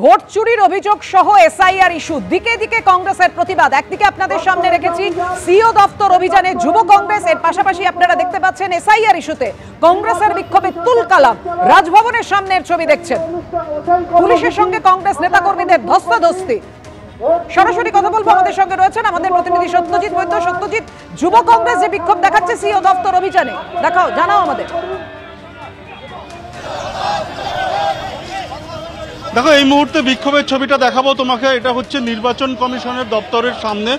Vote চুরির অভিযোগ সহ এসআইআর ইস্যু দিকে দিকে কংগ্রেসের প্রতিবাদ। একদিকে আপনাদের সামনে রেখেছি সিও দপ্তর অভিযানে যুব কংগ্রেস, এর পাশাপাশি আপনারা দেখতে পাচ্ছেন এসআইআর ইস্যুতে কংগ্রেসের বিক্ষোভে তুলকালাম। রাজভবনের সামনের ছবি দেখছেন, পুলিশের সঙ্গে কংগ্রেস নেতাকর্মীদের ধস্তাধস্তি। সরাসরি কথা বলবো, আমাদের সঙ্গে রয়েছেন আমাদের প্রতিনিধি সত্যজিৎ বৈদ্য। সত্যজিৎ, যুব কংগ্রেস যে বিক্ষোভ দেখাচ্ছে সিও দপ্তর অভিযানে, দেখাও, জানাও আমাদের। দেখো, এই মুহূর্তে বিক্ষোভের ছবিটা দেখাবো তোমাকে। এটা হচ্ছে নির্বাচন কমিশনের দপ্তরের সামনে।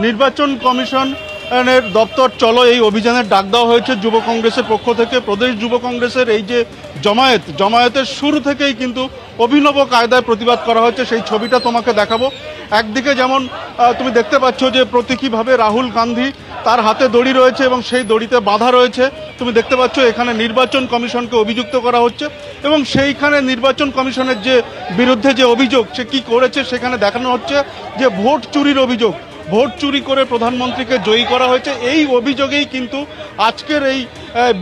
নির্বাচন কমিশনের দপ্তর চলো এই অভিযানের ডাক দেওয়া হয়েছে যুব কংগ্রেসের পক্ষ থেকে। প্রদেশ যুব কংগ্রেসের এই যে জমায়েতের শুরু থেকেই কিন্তু অভিনব কায়দায় প্রতিবাদ করা হচ্ছে, সেই ছবিটা তোমাকে দেখাবো। একদিকে যেমন তুমি দেখতে পাচ্ছ যে প্রতীকীভাবে রাহুল গান্ধী, তার হাতে দড়ি রয়েছে এবং সেই দড়িতে বাঁধা রয়েছে। তুমি দেখতে পাচ্ছ এখানে নির্বাচন কমিশনকে অভিযুক্ত করা হচ্ছে এবং সেইখানে নির্বাচন কমিশনের যে বিরুদ্ধে যে অভিযোগ, সে কী করেছে সেখানে দেখানো হচ্ছে যে ভোট চুরির অভিযোগ। ভোট চুরি করে প্রধানমন্ত্রীকে জয়ী করা হয়েছে, এই অভিযোগেই কিন্তু আজকের এই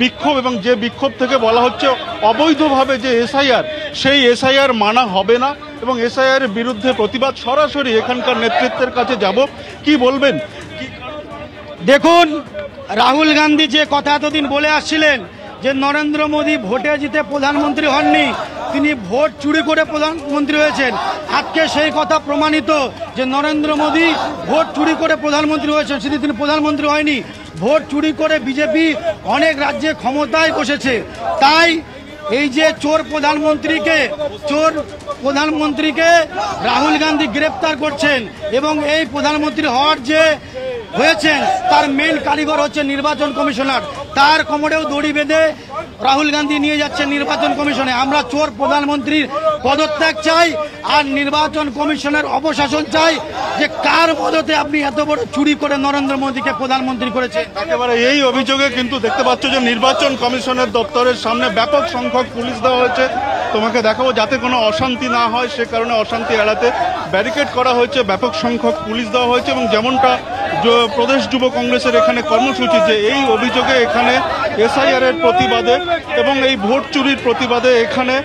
বিক্ষোভ। এবং যে বিক্ষোভ থেকে বলা হচ্ছে অবৈধভাবে যে এসআইআর, সেই এসআইআর মানা হবে না এবং এসআইআর বিরুদ্ধে প্রতিবাদ। সরাসরি এখানকার নেতৃত্বের কাছে যাব, কি বলবেন? দেখুন, রাহুল গান্ধী যে কথা এতদিন বলে আসছিলেন যে নরেন্দ্র মোদী ভোটে জিতে প্রধানমন্ত্রী হননি, তিনি ভোট চুরি করে প্রধানমন্ত্রী হয়েছেন। আজকে সেই কথা প্রমাণিত যে নরেন্দ্র মোদী ভোট চুরি করে প্রধানমন্ত্রী হয়েছেন, শুধু তিনি প্রধানমন্ত্রী হয়নি, ভোট চুরি করে বিজেপি অনেক রাজ্যে ক্ষমতায় বসেছে। তাই এই যে চোর প্রধানমন্ত্রীকে রাহুল গান্ধী গ্রেপ্তার করছেন এবং এই প্রধানমন্ত্রী হওয়ার যে হয়েছেন তার মেন কারিগর হচ্ছে নির্বাচন কমিশনার। তার কোমরেও দড়ি বেঁধে রাহুল গান্ধী নিয়ে যাচ্ছেন নির্বাচন কমিশনে। আমরা চোর প্রধানমন্ত্রীর পদত্যাগ চাই আর নির্বাচন কমিশনের অপশাসন চাই, যে কার মদতে আপনি এত বড় চুরি করে নরেন্দ্র মোদীকে প্রধানমন্ত্রী করেছেন। একেবারে এই অভিযোগে কিন্তু দেখতে পাচ্ছ যে নির্বাচন কমিশনের দপ্তরের সামনে ব্যাপক সংখ্যক পুলিশ দেওয়া হয়েছে। তোমাকে দেখাবো, যাতে কোনো অশান্তি না হয় সে কারণে অশান্তি এড়াতে ব্যারিকেড করা হয়েছে, ব্যাপক সংখ্যক পুলিশ দেওয়া হয়েছে। এবং যেমনটা প্রদেশ যুব কংগ্রেসের এখানে কর্মসূচি, যে এই অভিযোগে এখানে এসআইআর এর প্রতিবাদে এবং এই ভোট চুরির প্রতিবাদে এখানে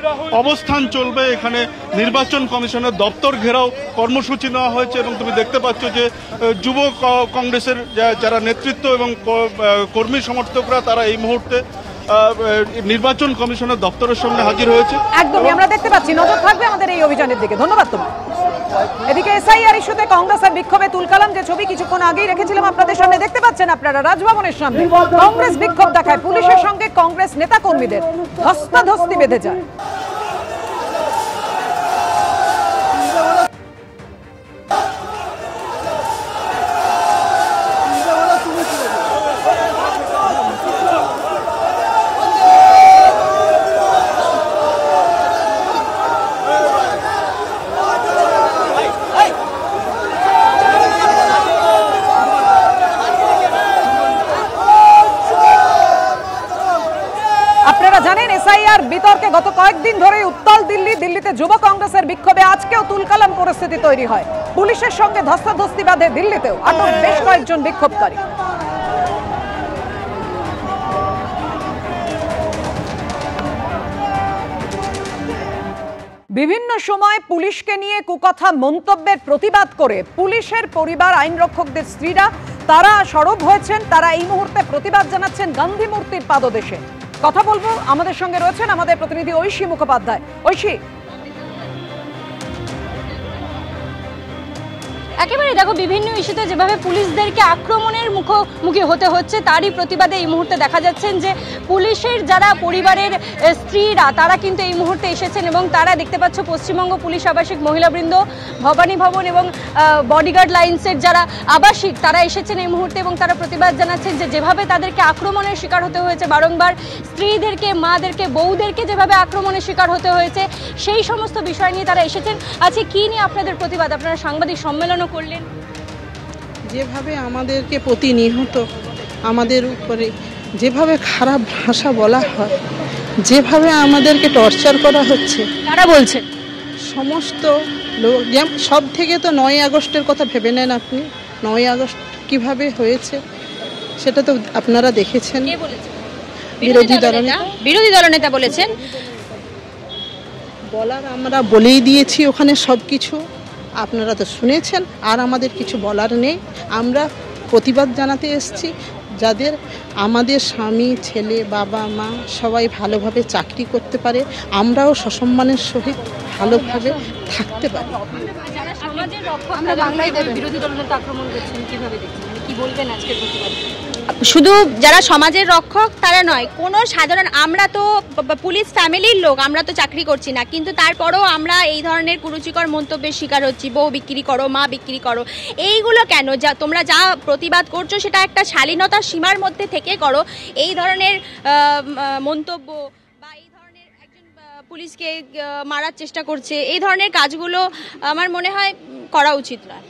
অবস্থান চলবে। এখানে নির্বাচন কমিশনের দপ্তর ঘেরাও কর্মসূচি নেওয়া হয়েছে এবং তুমি দেখতে পাচ্ছ যে যুব কংগ্রেসের যারা নেতৃত্ব এবং কর্মী সমর্থকরা তারা এই মুহূর্তে নির্বাচন কমিশনের দপ্তরের সামনে হাজির হয়েছে। একদমই আমরা দেখতে পাচ্ছি, নজর থাকবে আমাদের এই অভিযানের দিকে। ধন্যবাদ তোমার। এদিকে এসআইআর ইস্যুতে কংগ্রেসের বিক্ষোভে তুলকালাম, যে ছবি কিছুক্ষণ আগেই রেখেছিলাম আপনাদের সামনে, দেখতে পাচ্ছেন আপনারা রাজভবনের সামনে কংগ্রেস বিক্ষোভ দেখায়। পুলিশের সঙ্গে কংগ্রেস নেতাকর্মীদের ধস্তাধস্তি বেঁধে যায়। জানেন, এসআইআর বিতর্কে গত কয়েকদিন ধরে উত্তাল দিল্লিতে যুব কংগ্রেসের বিক্ষোভে আজকেও তুলকালাম পরিস্থিতি তৈরি হয়। পুলিশের সঙ্গে ধস্তাধস্তি বাঁধে দিল্লিতেও আটক বেশ কয়েকজন বিক্ষোভকারী। বিভিন্ন সময় পুলিশকে নিয়ে কুকথা মন্তব্যের প্রতিবাদ করে পুলিশের পরিবার, আইনরক্ষকদের স্ত্রীরা তারা সরব হয়েছেন। তারা এই মুহূর্তে প্রতিবাদ জানাচ্ছেন গান্ধী মূর্তির পাদদেশে। কথা বলবো, আমাদের সঙ্গে রয়েছেন আমাদের প্রতিনিধি ঐশী মুখোপাধ্যায়। ঐশী, একেবারে দেখো, বিভিন্ন ইস্যুতে যেভাবে পুলিশদেরকে আক্রমণের মুখোমুখি হতে হচ্ছে, তারই প্রতিবাদে এই মুহূর্তে দেখা যাচ্ছেন যে পুলিশের যারা পরিবারের স্ত্রীরা তারা কিন্তু এই মুহূর্তে এসেছেন এবং তারা দেখতে পাচ্ছ পশ্চিমবঙ্গ পুলিশ আবাসিক মহিলাবৃন্দ, ভবানী ভবন এবং বডিগার্ড লাইন্সের যারা আবাসিক তারা এসেছেন এই মুহূর্তে এবং তারা প্রতিবাদ জানাচ্ছেন যে যেভাবে তাদেরকে আক্রমণের শিকার হতে হয়েছে বারংবার, স্ত্রীদেরকে, মাদেরকে, বউদেরকে যেভাবে আক্রমণের শিকার হতে হয়েছে, সেই সমস্ত বিষয় নিয়ে তারা এসেছেন। আজকে কী নিয়ে আপনাদের প্রতিবাদ? আপনারা সাংবাদিক সম্মেলনও করলেন। যেভাবে আমাদেরকে প্রতিনিয়ত আমাদের উপরে যেভাবে খারাপ ভাষা বলা হয়, যেভাবে আমাদেরকে টর্চার করা হচ্ছে, তারা বলছেন সমস্ত লোক, যেমন সব থেকে তো 9ই আগস্টের কথা ভেবে নেন আপনি। 9ই আগস্ট কিভাবে হয়েছে সেটা তো আপনারা দেখেছেন। বিরোধী দলনেতা বলেছেন বলার আমরা বলেই দিয়েছি ওখানে সব কিছু, আপনারা তো শুনেছেন, আর আমাদের কিছু বলার নেই। আমরা প্রতিবাদ জানাতে এসেছি যাদের আমাদের স্বামী, ছেলে, বাবা, মা সবাই ভালোভাবে চাকরি করতে পারে, আমরাও সসম্মানের সহিত ভালোভাবে থাকতে পারি। সমাজের রক্ষক বাংলায় বিরোধী দলনেতা আক্রমণ করছেন, কিভাবে দেখছেন, কি বলবেন আজকের প্রতিবাদ? শুধু যারা সমাজের রক্ষক তারা নয়, কোনো সাধারণ, আমরা তো পুলিশ ফ্যামিলির লোক, আমরা তো চাকরি করছি না, কিন্তু তারপরেও আমরা এই ধরনের কুরুচিকর মন্তব্যের শিকার হচ্ছি। বউ বিক্রি করো, মা বিক্রি করো, এইগুলো কেন? তোমরা যা প্রতিবাদ করছো সেটা একটা শালীনতার সীমার মধ্যে থেকে করো। এই ধরনের মন্তব্য বা এই ধরনের একজন পুলিশকে মারার চেষ্টা করছে, এই ধরনের কাজগুলো আমার মনে হয় করা উচিত নয়।